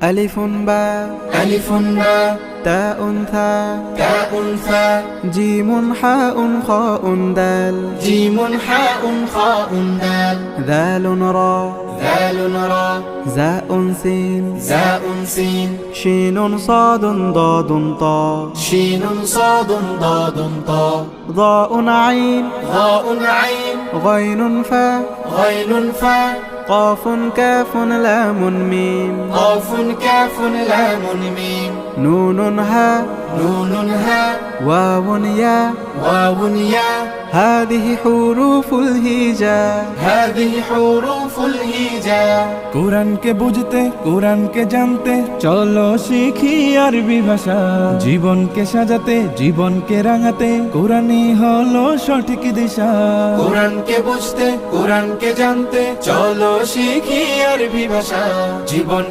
ألف باء ألف باء تاء ثاء تاء ثاء جيم حاء خاء دال جيم حاء خاء دال ذال راء ذال راء زاء سين زاء سين شين صاد ضاد طاء شين صاد ضاد طاء ضاء عين ضاء عين غين فاء غين فاء قاف كاف لام ميم قاف كاف لام ميم نون هاء نون هاء واو ياء واو ياء هذه حروف الهجاء هذه حروف الهجاء কোরআনকে বুঝতে কোরআনকে জানতে চলো শিখি আরবি ভাষা জীবনকে সাজাতে জীবনকে রাঙাতে কোরআনই হলো সঠিক দিশা কোরআনকে বুঝতে কোরআনকে জানতে চলো শিখি আরবি ভাষা জীবন